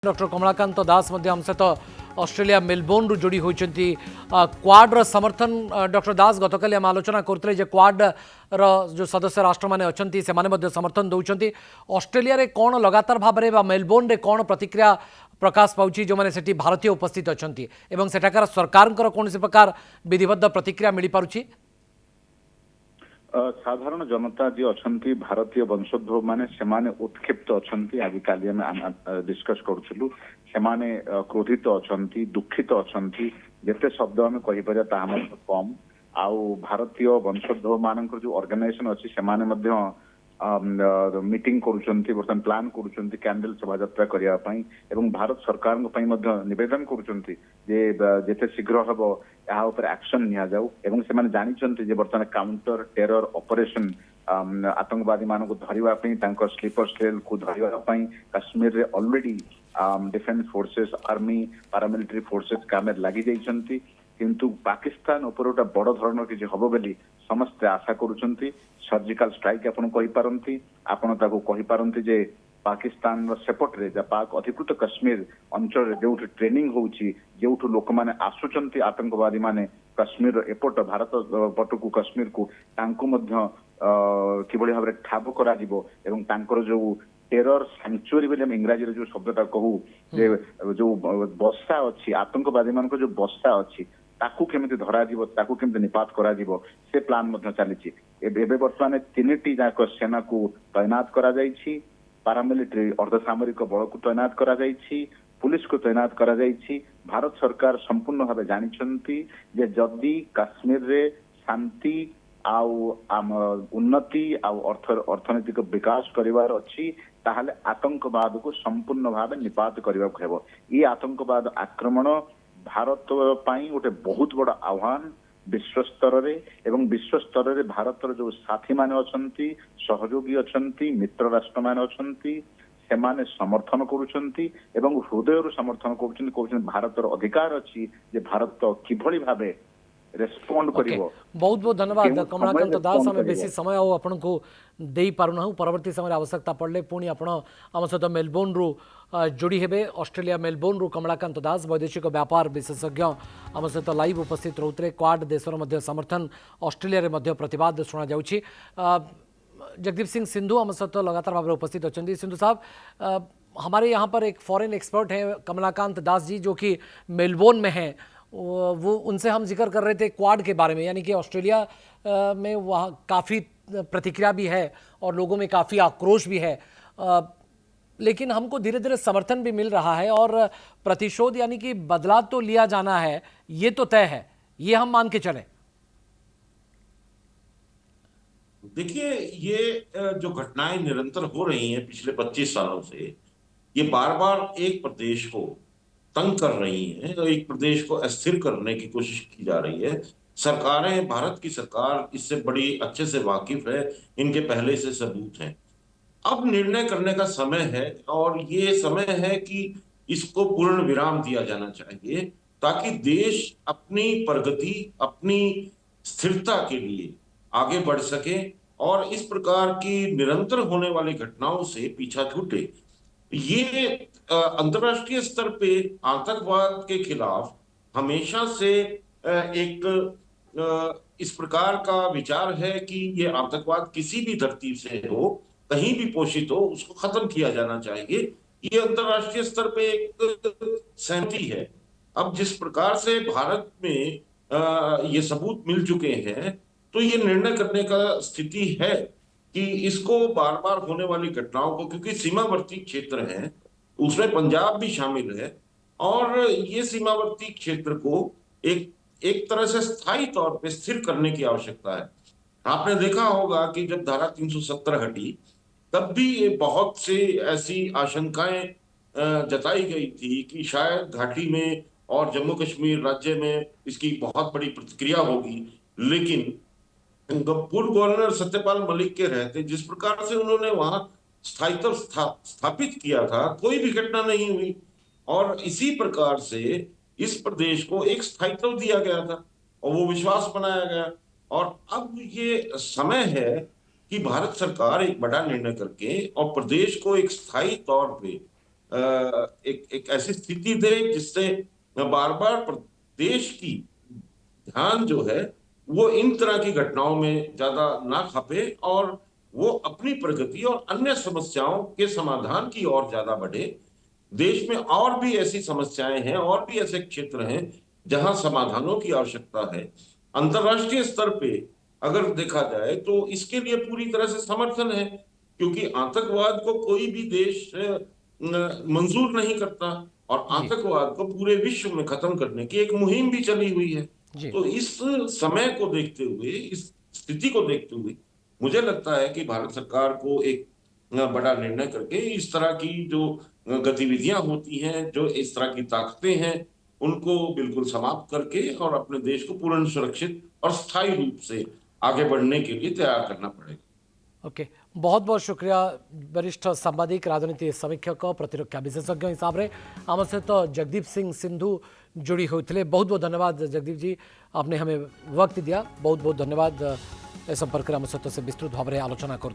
Doctor Kamlakant दास आम सहित Australia Melbourne रु जोड़ी होती क्वाड समर्थन डॉक्टर दास गतकाली आम आलोचना करते जे क्वाड जो सदस्य राष्ट्र मैंने अच्छा से समर्थन दौरान ऑस्ट्रेलिया रे कौन लगातार भाव में मेलबोर्न रे कौन प्रतिक्रिया प्रकाश पाँच जो मैंने सेठी भारतीय उपस्थित अच्छा सेठाकार सरकार कौन प्रकार विधिबद्ध प्रतिक्रिया मिल पारुछि। साधारण जनता जी अच्छा भारतीय वंशोद्भव माने सेमाने उत्क्षिप्त अच्छा आज काली डिस्कस करूँ सेमाने क्रोधित अच्छा दुखित अच्छा जिते शब्द आम कहीपर कम आउ भारतीय वंशोद्भव मान जो ऑर्गेनाइजेशन अच्छी से मीटिंग बर्तमान प्लान करुँच कैंडल शोभा यात्रा करने भारत सरकार निवेदन करते शीघ्र हम यहाँ एक्शन नि से जानी बर्तमान काउंटर टेरर ऑपरेशन आतंकवादी मान को धरने स्लीपर सेल को धरने काश्मीर रे already defence forces army paramilitary forces काम लगी जाइछंती किंतु पाकिस्तान ऊपर गोटे बड़ धरण किसी हम बोली समस्ते आशा करुँच सर्जिकल स्ट्राइक आपन कहि पारंती आपन ताको कहि पारंती जे पाकिस्तान सेपटे पाक अधिकृत कश्मीर अंचल जो ट्रेनिंग होउची जो लोक मैंने आसुचंती आतंकवादी माने कश्मीर एपट भारत पट को कश्मीर को किभली भाव ठाब करा एवं तांकर जो टेरर सैंक्चुअरी बोले इंग्राजी जो शब्दटा कहू जे जो बसा अच्छी आतंकवादी मान जो बसा अच्छी ताकू केमिति धरा जीवो ताकू केमिति निपात करा जीवो से प्लान मध्य चली एबे वर्तमान तीनटी जाक सेना को तैनात करा जाइछि पारामिलिटरी अर्धसामरिक बल को तैनात करा जाइछि पुलिस को तैनात करा जाइछि। भारत सरकार संपूर्ण भाव जानिछंती जे जदि काश्मीर रे शांति आउ उन्नति आउ अर्थनैतिक विकास करिवार अछि ताहले आतंकवाद को संपूर्ण भाव निपात करबा हेबो। ई आतंकवाद आक्रमण भारत पाई गोटे बहुत बड़ आह्वान विश्व स्तर रे एवं विश्व स्तर रे भारत जो साथी माने अछंती सहयोगी अछंती मित्र राष्ट्र माने अछंती सेमाने समर्थन करुछंती एवं हृदय समर्थन करुछंती कहउछंती भारतर अधिकार अछि जे भारत किभली भाबे रेस्पोंड करिवो। बहुत बहुत धन्यवाद कमलाकांत दास आम बेसी समय आपन को दे पारुना परवर्ती समय आवश्यकता पड़े पुणी आपण आम सहित मेलबोर्न रु जोड़ी हेबे ऑस्ट्रेलिया मेलबोर्न रु कमलाकांत दास वैदेशिक व्यापार विशेषज्ञ आम सहित लाइव उपस्थित रोते क्वाड देशर मध्य समर्थन ऑस्ट्रेलिया रे मध्य प्रतिवाद शुणा जाउछि। जगदीप सिंह सिंधु आम सहित लगातार भाव में उपस्थित अच्छा। सिंधु साहब हमारे यहाँ पर एक फॉरेन एक्सपर्ट हैं कमलाकांत दास जी जो कि मेलबोर्न में हैं वो उनसे हम जिक्र कर रहे थे क्वाड के बारे में यानी कि ऑस्ट्रेलिया में वहाँ काफ़ी प्रतिक्रिया भी है और लोगों में काफ़ी आक्रोश भी है लेकिन हमको धीरे धीरे समर्थन भी मिल रहा है और प्रतिशोध यानी कि बदला तो लिया जाना है ये तो तय है ये हम मान के चलें। देखिए ये जो घटनाएं निरंतर हो रही हैं पिछले 25 सालों से ये बार बार एक प्रदेश को तंग कर रही हैं और एक प्रदेश को अस्थिर करने की कोशिश की जा रही है। सरकारें भारत की सरकार इससे बड़ी अच्छे से वाकिफ है, इनके पहले से सबूत हैं। अब निर्णय करने का समय है और ये समय है कि इसको पूर्ण विराम दिया जाना चाहिए ताकि देश अपनी प्रगति अपनी स्थिरता के लिए आगे बढ़ सके और इस प्रकार की निरंतर होने वाली घटनाओं से पीछा छूटे। ये अंतर्राष्ट्रीय स्तर पे आतंकवाद के खिलाफ हमेशा से एक इस प्रकार का विचार है कि ये आतंकवाद किसी भी धरती से हो कहीं भी पोषित हो उसको खत्म किया जाना चाहिए। ये अंतर्राष्ट्रीय स्तर पे एक सहमति है। अब जिस प्रकार से भारत में ये सबूत मिल चुके हैं तो ये निर्णय करने का स्थिति है कि इसको बार बार होने वाली घटनाओं को क्योंकि सीमावर्ती क्षेत्र हैं उसमें पंजाब भी शामिल है और ये सीमावर्ती क्षेत्र को एक एक तरह से स्थायी तौर पे स्थिर करने की आवश्यकता है। आपने देखा होगा कि जब धारा 370 हटी तब भी ये बहुत से ऐसी आशंकाएं जताई गई थी कि शायद घाटी में और जम्मू कश्मीर राज्य में इसकी बहुत बड़ी प्रतिक्रिया होगी, लेकिन पूर्व गवर्नर सत्यपाल मलिक के रहते जिस प्रकार से उन्होंने वहां स्थायित्व स्थापित किया था कोई भी घटना नहीं हुई और इसी प्रकार से इस प्रदेश को एक स्थायित्व दिया गया था और वो विश्वास बनाया गया। और अब ये समय है कि भारत सरकार एक बड़ा निर्णय करके और प्रदेश को एक स्थायी तौर पे एक ऐसी स्थिति दे जिससे बार बार देश की ध्यान जो है वो इन तरह की घटनाओं में ज्यादा ना खपे और वो अपनी प्रगति और अन्य समस्याओं के समाधान की ओर ज्यादा बढ़े। देश में और भी ऐसी समस्याएं हैं और भी ऐसे क्षेत्र हैं जहां समाधानों की आवश्यकता है। अंतर्राष्ट्रीय स्तर पे अगर देखा जाए तो इसके लिए पूरी तरह से समर्थन है, क्योंकि आतंकवाद को कोई भी देश मंजूर नहीं करता और जी आतंकवाद को पूरे विश्व में खत्म करने की एक मुहिम भी चली हुई है। जी तो इस समय को देखते हुए, इस स्थिति को देखते हुए मुझे लगता है कि भारत सरकार को एक बड़ा निर्णय करके इस तरह की जो गतिविधियां होती हैं, जो इस तरह की ताकतें हैं, उनको बिल्कुल समाप्त करके और अपने देश को पूर्ण सुरक्षित और स्थायी रूप से आगे बढ़ने के लिए तैयार करना पड़ेगा। ओके बहुत बहुत शुक्रिया वरिष्ठ सांबादिक राजनीति समीक्षक प्रतिरक्षा विशेषज्ञ हिसाब से आम सहित जगदीप सिंह सिंधु जोड़ी होते। बहुत बहुत धन्यवाद जगदीप जी, आपने हमें वक्त दिया। बहुत बहुत धन्यवाद। ए संपर्क में आम सहित से विस्तृत भाव में आलोचना करते।